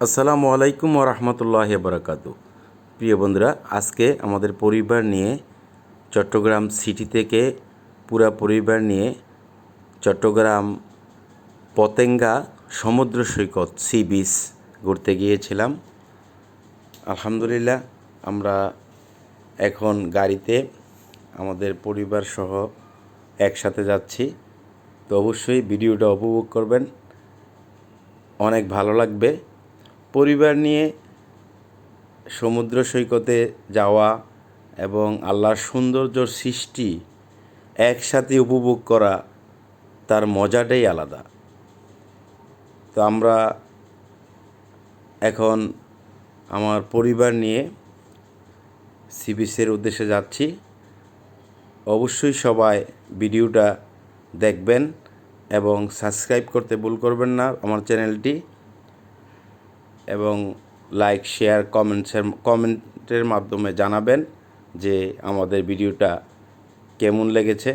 আসসালামু আলাইকুম ওয়া রাহমাতুল্লাহি ওয়া বারাকাতুহু। প্রিয় বন্ধুরা, আজকে আমাদের পরিবার নিয়ে চট্টগ্রাম সিটি থেকে পুরা পরিবার নিয়ে চট্টগ্রাম পতেঙ্গা সমুদ্র সৈকত সি বিচ ঘুরতে গিয়েছিলাম। আলহামদুলিল্লাহ, আমরা এখন গাড়িতে আমাদের পরিবার সহ একসাথে যাচ্ছি। তো অবশ্যই ভিডিওটা উপভোগ করবেন, অনেক ভালো লাগবে। পরিবার নিয়ে সমুদ্র সৈকতে যাওয়া এবং আল্লাহর সৌন্দর্য সৃষ্টি একসাথে উপভোগ করা, তার মজাটাই আলাদা। তো আমরা এখন আমার পরিবার নিয়ে সি বিচের উদ্দেশ্যে যাচ্ছি। অবশ্যই সবাই ভিডিওটা দেখবেন এবং সাবস্ক্রাইব করতে ভুল করবেন না আমার চ্যানেলটি, এবং লাইক শেয়ার কমেন্টের মাধ্যমে জানাবেন যে আমাদের ভিডিওটা কেমন লেগেছে।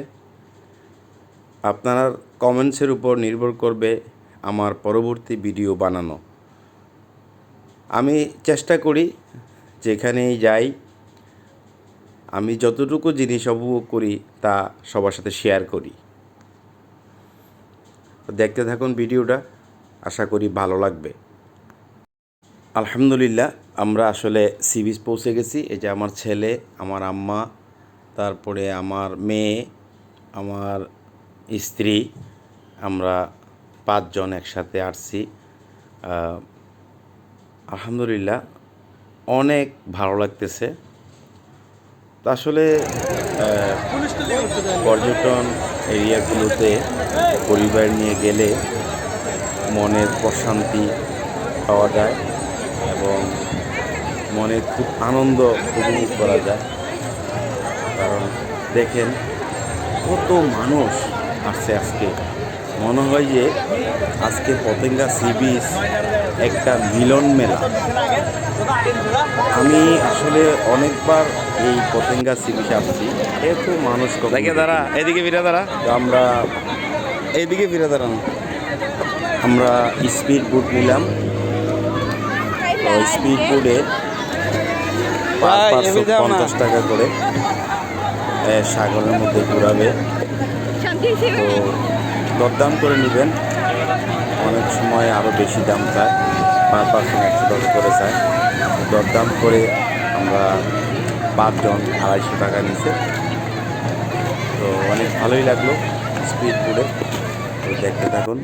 আপনার কমেন্টসের উপর নির্ভর করবে আমার পরবর্তী ভিডিও বানানো। আমি চেষ্টা করি যেখানেই যাই আমি যতটুকু জিনিস উপভোগ করি তা সবার সাথে শেয়ার করি। দেখতে থাকুন ভিডিওটা, আশা করি ভালো লাগবে। আলহামদুলিল্লাহ, আমরা আসলে সি বিচ পৌঁছে গেছি। এই যে আমার ছেলে, আমার আম্মা, তারপরে আমার মেয়ে, আমার স্ত্রী, আমরা 5 জন একসাথে আসছি। আলহামদুলিল্লাহ, অনেক ভালো লাগতেছে। তো আসলে পর্যটন এরিয়াগুলোতে পরিবার নিয়ে গেলে মনের প্রশান্তি পাওয়া যায় এবং মনে খুব আনন্দ উপভোগ করা যায়। কারণ দেখেন কত মানুষ আসছে আজকে। মনে হয় যে আজকে পতেঙ্গা সি বিচ একটা মিলন মেলা। আমি আসলে অনেকবার এই পতেঙ্গা সি বিচে আসছি, এত মানুষ দেখে দাঁড়া, এদিকে ফিরে দাঁড়া, আমরা এইদিকে ফিরে দাঁড়ানো। আমরা স্পিড বোট নিলাম। স্পিড বোটে পার পারসন 50 টাকা করে সাগরের মধ্যে ঘুরাবে। তো দরদাম করে নেবেন, অনেক সময় আরও বেশি দাম চায়, পার পারসন 110 করে চায়। দরদাম করে আমরা 5 জন 250 টাকা নিছে। তো অনেক ভালোই লাগলো স্পিড বোটে। তো দেখতে থাকুন,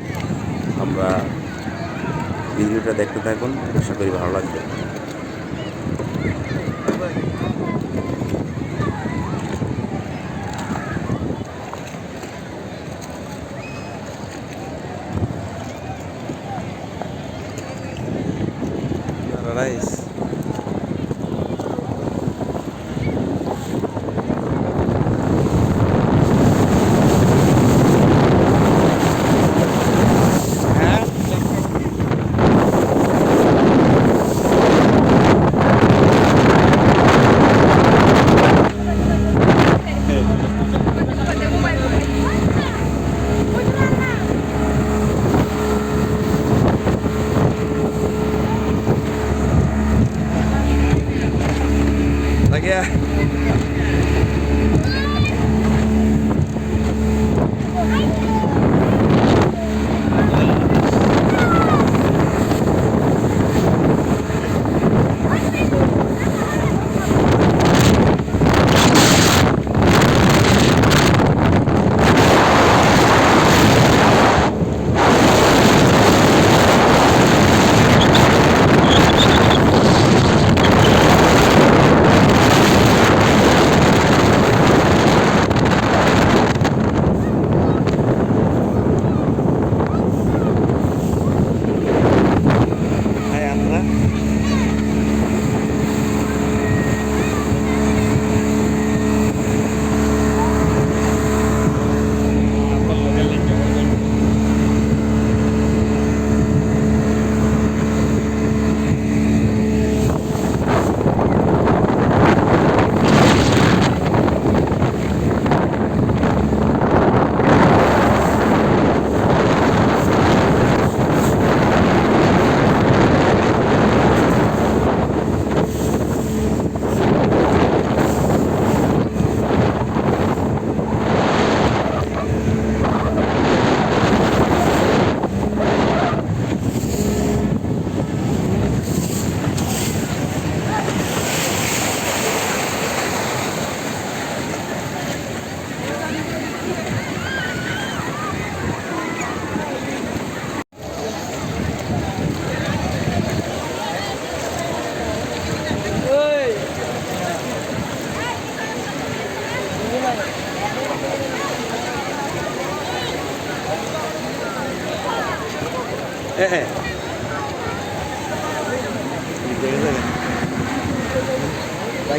আমরা ভিডিওটা দেখতে থাকুন, আশা করি ভালো লাগবে। রাইস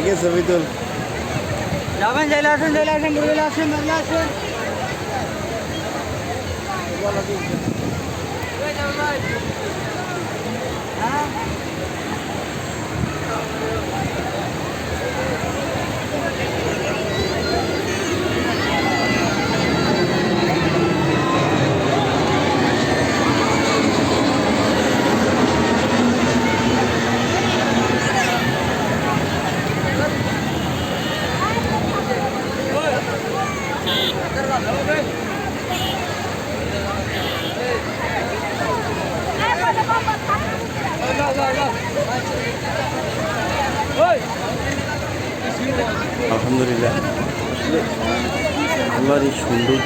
কে ছবি তুল যাবেন জেলে আসেন বুড়িলে আসেন বাজলে আসেন আলহামদুলিল্লাহ আসলে আল্লাহর এই সৌন্দর্য